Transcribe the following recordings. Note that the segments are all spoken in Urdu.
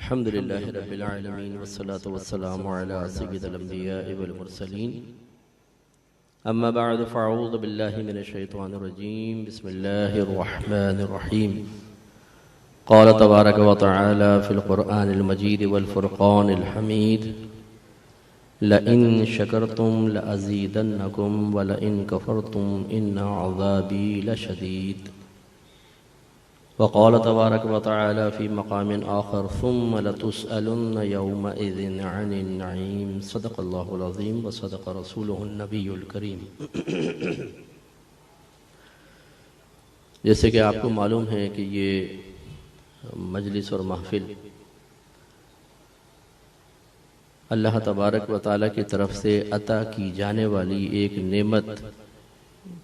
الحمد لله رب العالمين والصلاة والسلام على سيد الأنبياء والمرسلين أما بعد فأعوذ بالله من الشيطان الرجيم بسم الله الرحمن الرحيم قال تبارك وتعالى في القرآن المجيد والفرقان الحميد لئن شكرتم لأزيدنكم ولئن كفرتم إن عذابي لشديد وقال تبارك وتعالى في مقام آخر ثم لتسألن يومئذ عن النعيم صدق الله العظيم وصدق رسوله النبي الكريم۔ جیسے کہ آپ کو معلوم ہے کہ یہ مجلس اور محفل اللہ تبارک و تعالیٰ کی طرف سے عطا کی جانے والی ایک نعمت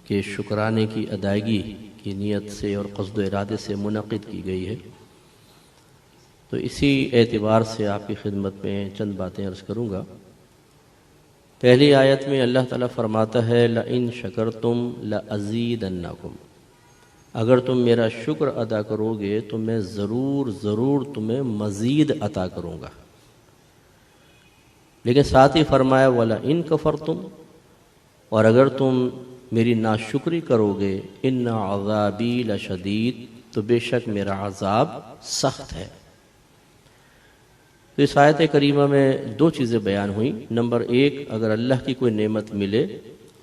کے شکرانے کی ادائیگی کی نیت سے اور قصد و ارادے سے منعقد کی گئی ہے، تو اسی اعتبار سے آپ کی خدمت میں چند باتیں عرض کروں گا۔ پہلی آیت میں اللہ تعالیٰ فرماتا ہے لَإِن شَكَرْتُمْ لَأَزِيدَنَّكُمْ، اگر تم میرا شکر ادا کرو گے تو میں ضرور تمہیں مزید عطا کروں گا۔ لیکن ساتھ ہی فرمایا وَلَئِن كَفَرْتُمْ، اور اگر تم میری ناشکری کرو گے ان عذابی لشدید، تو بے شک میرا عذاب سخت ہے۔ تو اس آیت کریمہ میں دو چیزیں بیان ہوئیں۔ نمبر ایک، اگر اللہ کی کوئی نعمت ملے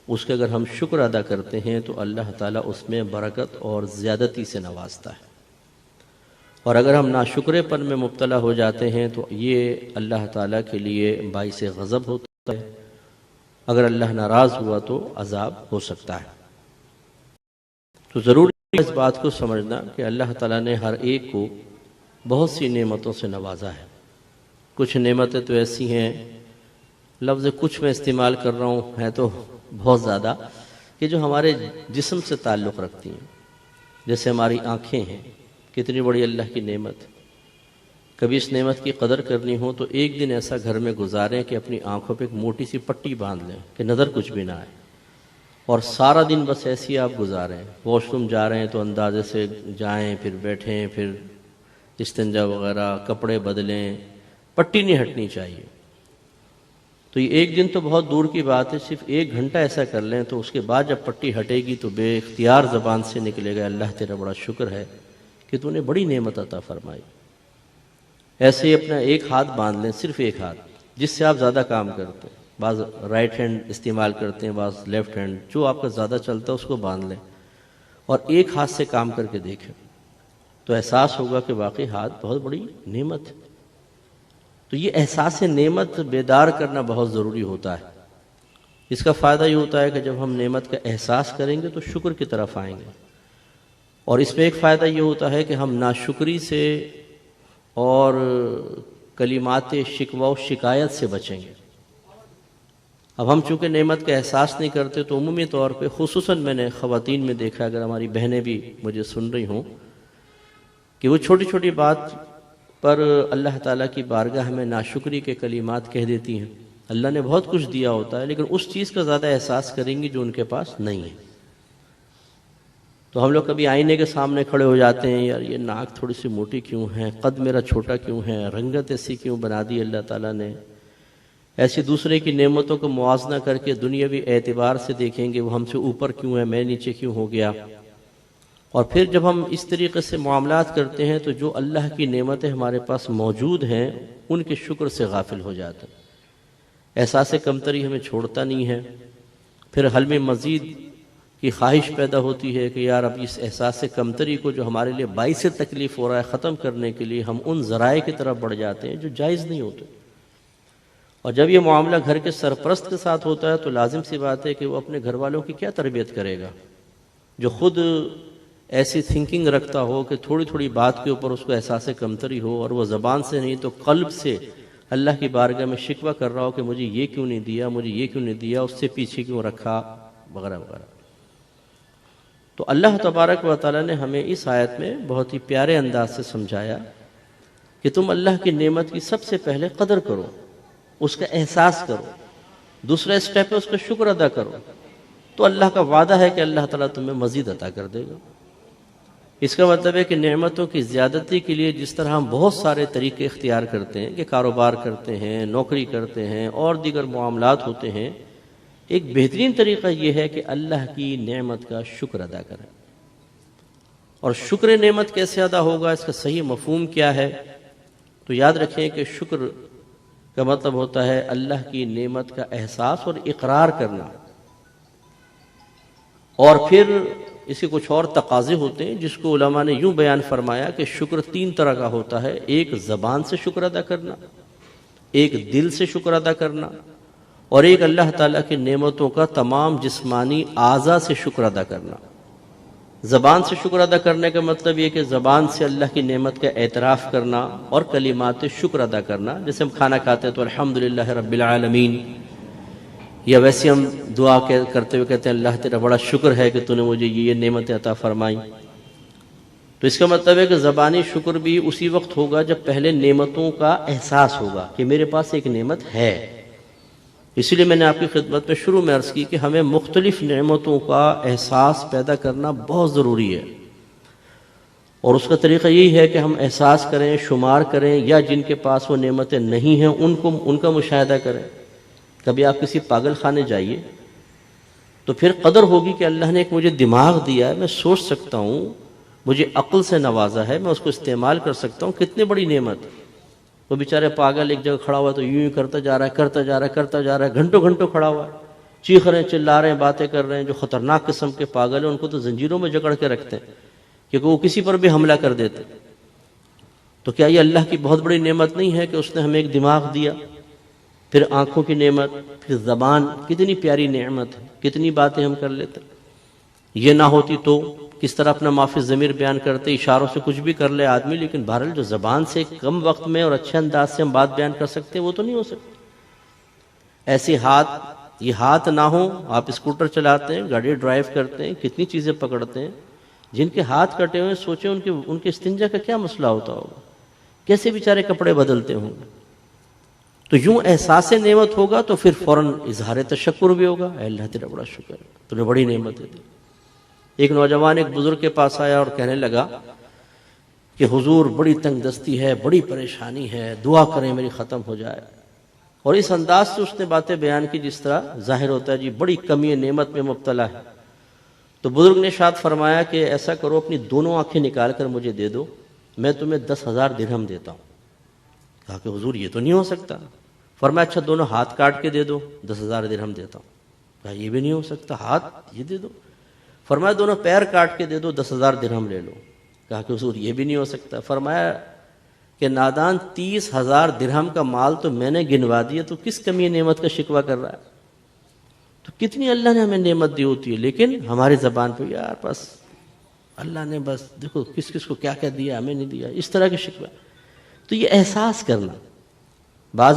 اس کے اگر ہم شکر ادا کرتے ہیں تو اللہ تعالیٰ اس میں برکت اور زیادتی سے نوازتا ہے، اور اگر ہم ناشکرے پن میں مبتلا ہو جاتے ہیں تو یہ اللہ تعالیٰ کے لیے باعث غضب ہوتا ہے، اگر اللہ ناراض ہوا تو عذاب ہو سکتا ہے۔ تو ضروری ہے اس بات کو سمجھنا کہ اللہ تعالیٰ نے ہر ایک کو بہت سی نعمتوں سے نوازا ہے۔ کچھ نعمتیں تو ایسی ہیں، لفظ کچھ میں استعمال کر رہا ہوں، ہے تو بہت زیادہ، کہ جو ہمارے جسم سے تعلق رکھتی ہیں، جیسے ہماری آنکھیں ہیں، کتنی بڑی اللہ کی نعمت۔ کبھی اس نعمت کی قدر کرنی ہو تو ایک دن ایسا گھر میں گزاریں کہ اپنی آنکھوں پہ ایک موٹی سی پٹی باندھ لیں کہ نظر کچھ بھی نہ آئے، اور سارا دن بس ایسی آپ گزاریں۔ واش روم جا رہے ہیں تو اندازے سے جائیں، پھر بیٹھیں، پھر استنجا وغیرہ، کپڑے بدلیں، پٹی نہیں ہٹنی چاہیے۔ تو یہ ایک دن تو بہت دور کی بات ہے، صرف ایک گھنٹہ ایسا کر لیں تو اس کے بعد جب پٹی ہٹے گی تو بے اختیار زبان سے نکلے گا اللہ تیرا بڑا شکر ہے کہ تو نے بڑی نعمت عطا فرمائی۔ ایسے ہی اپنا ایک ہاتھ باندھ لیں، صرف ایک ہاتھ، جس سے آپ زیادہ کام کرتے ہیں۔ بعض رائٹ ہینڈ استعمال کرتے ہیں، بعض لیفٹ ہینڈ، جو آپ کا زیادہ چلتا ہے اس کو باندھ لیں اور ایک ہاتھ سے کام کر کے دیکھیں تو احساس ہوگا کہ واقعی ہاتھ بہت بڑی نعمت ہے۔ تو یہ احساس نعمت بیدار کرنا بہت ضروری ہوتا ہے۔ اس کا فائدہ یہ ہوتا ہے کہ جب ہم نعمت کا احساس کریں گے تو شکر کی طرف آئیں گے، اور اس میں ایک فائدہ یہ ہوتا ہے کہ ہم ناشکری سے اور کلمات شکوہ و شکایت سے بچیں گے۔ اب ہم چونکہ نعمت کا احساس نہیں کرتے تو عمومی طور پہ، خصوصاً میں نے خواتین میں دیکھا، اگر ہماری بہنیں بھی مجھے سن رہی ہوں، کہ وہ چھوٹی چھوٹی بات پر اللہ تعالیٰ کی بارگاہ میں ناشکری کے کلمات کہہ دیتی ہیں۔ اللہ نے بہت کچھ دیا ہوتا ہے لیکن اس چیز کا زیادہ احساس کریں گی جو ان کے پاس نہیں ہے۔ تو ہم لوگ کبھی آئینے کے سامنے کھڑے ہو جاتے ہیں، یار یہ ناک تھوڑی سی موٹی کیوں ہے، قد میرا چھوٹا کیوں ہے، رنگت ایسی کیوں بنا دی اللہ تعالیٰ نے۔ ایسی دوسرے کی نعمتوں کو موازنہ کر کے دنیاوی اعتبار سے دیکھیں گے وہ ہم سے اوپر کیوں ہے، میں نیچے کیوں ہو گیا۔ اور پھر جب ہم اس طریقے سے معاملات کرتے ہیں تو جو اللہ کی نعمتیں ہمارے پاس موجود ہیں ان کے شکر سے غافل ہو جاتے ہیں۔ احساس کمتری ہمیں چھوڑتا نہیں ہے، پھر حل میں مزید کی خواہش پیدا ہوتی ہے کہ یار اب اس احساس کمتری کو جو ہمارے لیے باعث تکلیف ہو رہا ہے ختم کرنے کے لیے ہم ان ذرائع کی طرف بڑھ جاتے ہیں جو جائز نہیں ہوتے۔ اور جب یہ معاملہ گھر کے سرپرست کے ساتھ ہوتا ہے تو لازم سی بات ہے کہ وہ اپنے گھر والوں کی کیا تربیت کرے گا، جو خود ایسی تھنکنگ رکھتا ہو کہ تھوڑی تھوڑی بات کے اوپر اس کو احساس کمتری ہو، اور وہ زبان سے نہیں تو قلب سے اللہ کی بارگاہ میں شکوہ کر رہا ہو کہ مجھے یہ کیوں نہیں دیا، مجھے یہ کیوں نہیں دیا، اس سے پیچھے کیوں رکھا، وغیرہ وغیرہ۔ تو اللہ تبارک و تعالیٰ نے ہمیں اس آیت میں بہت ہی پیارے انداز سے سمجھایا کہ تم اللہ کی نعمت کی سب سے پہلے قدر کرو، اس کا احساس کرو، دوسرا اسٹیپ ہے اس کا شکر ادا کرو، تو اللہ کا وعدہ ہے کہ اللہ تعالیٰ تمہیں مزید عطا کر دے گا۔ اس کا مطلب ہے کہ نعمتوں کی زیادتی کے لیے جس طرح ہم بہت سارے طریقے اختیار کرتے ہیں کہ کاروبار کرتے ہیں، نوکری کرتے ہیں اور دیگر معاملات ہوتے ہیں، ایک بہترین طریقہ یہ ہے کہ اللہ کی نعمت کا شکر ادا کریں۔ اور شکر نعمت کیسے ادا ہوگا، اس کا صحیح مفہوم کیا ہے؟ تو یاد رکھیں کہ شکر کا مطلب ہوتا ہے اللہ کی نعمت کا احساس اور اقرار کرنا، اور پھر اس کے کچھ اور تقاضے ہوتے ہیں جس کو علماء نے یوں بیان فرمایا کہ شکر تین طرح کا ہوتا ہے۔ ایک زبان سے شکر ادا کرنا، ایک دل سے شکر ادا کرنا، اور ایک اللہ تعالیٰ کی نعمتوں کا تمام جسمانی اعضاء سے شکر ادا کرنا۔ زبان سے شکر ادا کرنے کا مطلب یہ کہ زبان سے اللہ کی نعمت کا اعتراف کرنا اور کلمات شکر ادا کرنا، جیسے ہم کھانا کھاتے ہیں تو الحمدللہ رب العالمین، یا ویسے ہم دعا کرتے ہوئے کہتے ہیں اللہ تیرا بڑا شکر ہے کہ تو نے مجھے یہ نعمتیں عطا فرمائیں۔ تو اس کا مطلب ہے کہ زبانی شکر بھی اسی وقت ہوگا جب پہلے نعمتوں کا احساس ہوگا کہ میرے پاس ایک نعمت ہے۔ اسی لیے میں نے آپ کی خدمت میں شروع میں عرض کی کہ ہمیں مختلف نعمتوں کا احساس پیدا کرنا بہت ضروری ہے، اور اس کا طریقہ یہی ہے کہ ہم احساس کریں، شمار کریں، یا جن کے پاس وہ نعمتیں نہیں ہیں ان کا مشاہدہ کریں۔ کبھی آپ کسی پاگل خانے جائیے تو پھر قدر ہوگی کہ اللہ نے ایک مجھے دماغ دیا ہے، میں سوچ سکتا ہوں، مجھے عقل سے نوازا ہے، میں اس کو استعمال کر سکتا ہوں، کتنی بڑی نعمت۔ وہ بیچارے پاگل ایک جگہ کھڑا ہوا تو یوں کرتا جا رہا ہے، گھنٹوں گھنٹوں کھڑا ہوا ہے، چیخ رہے ہیں، چلا رہے ہیں، باتیں کر رہے ہیں۔ جو خطرناک قسم کے پاگل ہیں ان کو تو زنجیروں میں جکڑ کے رکھتے ہیں کیونکہ وہ کسی پر بھی حملہ کر دیتے۔ تو کیا یہ اللہ کی بہت بڑی نعمت نہیں ہے کہ اس نے ہمیں ایک دماغ دیا، پھر آنکھوں کی نعمت، پھر زبان، کتنی پیاری نعمت ہے، کتنی باتیں ہم کر لیتے۔ یہ نہ ہوتی تو کس طرح اپنا معافی ضمیر بیان کرتے، اشاروں سے کچھ بھی کر لے آدمی، لیکن بہرحال جو زبان سے کم وقت میں اور اچھے انداز سے ہم بات بیان کر سکتے ہیں وہ تو نہیں ہو سکتی۔ ایسے یہ ہاتھ نہ ہو، آپ اسکوٹر چلاتے ہیں، گاڑی ڈرائیو کرتے ہیں، کتنی چیزیں پکڑتے ہیں، جن کے ہاتھ کٹے ہوئے سوچیں ان کے استنجا کا کیا مسئلہ ہوتا ہوگا، کیسے بیچارے کپڑے بدلتے ہوں گے۔ تو یوں احساس نعمت ہوگا تو پھر فوراً اظہار تشکر بھی ہوگا، اے اللہ تیرا بڑا شکر ہے، تو نے بڑی نعمت دی۔ ایک نوجوان ایک بزرگ کے پاس آیا اور کہنے لگا کہ حضور بڑی تنگ دستی ہے، بڑی پریشانی ہے، دعا کریں میری ختم ہو جائے۔ اور اس انداز سے اس نے باتیں بیان کی جس طرح ظاہر ہوتا ہے جی بڑی کمی نعمت میں مبتلا ہے۔ تو بزرگ نے ارشاد فرمایا کہ ایسا کرو، اپنی دونوں آنکھیں نکال کر مجھے دے دو، میں تمہیں 10,000 درہم دیتا ہوں۔ کہا کہ حضور یہ تو نہیں ہو سکتا۔ فرمایا اچھا دونوں ہاتھ کاٹ کے دے دو، 10,000 درہم دیتا ہوں۔ کہا یہ بھی نہیں ہو سکتا، ہاتھ یہ دے دو۔ فرمایا دونوں پیر کاٹ کے دے دو، 10,000 درہم لے لو۔ کہا کہ حضور یہ بھی نہیں ہو سکتا۔ فرمایا کہ نادان 30,000 درہم کا مال تو میں نے گنوا دیا، تو کس کمی نعمت کا شکوہ کر رہا ہے؟ تو کتنی اللہ نے ہمیں نعمت دی ہوتی ہے، لیکن ہماری زبان پہ یار بس اللہ نے بس دیکھو کس کس کو کیا کیا دیا، ہمیں نہیں دیا، اس طرح کے شکوہ۔ تو یہ احساس کرنا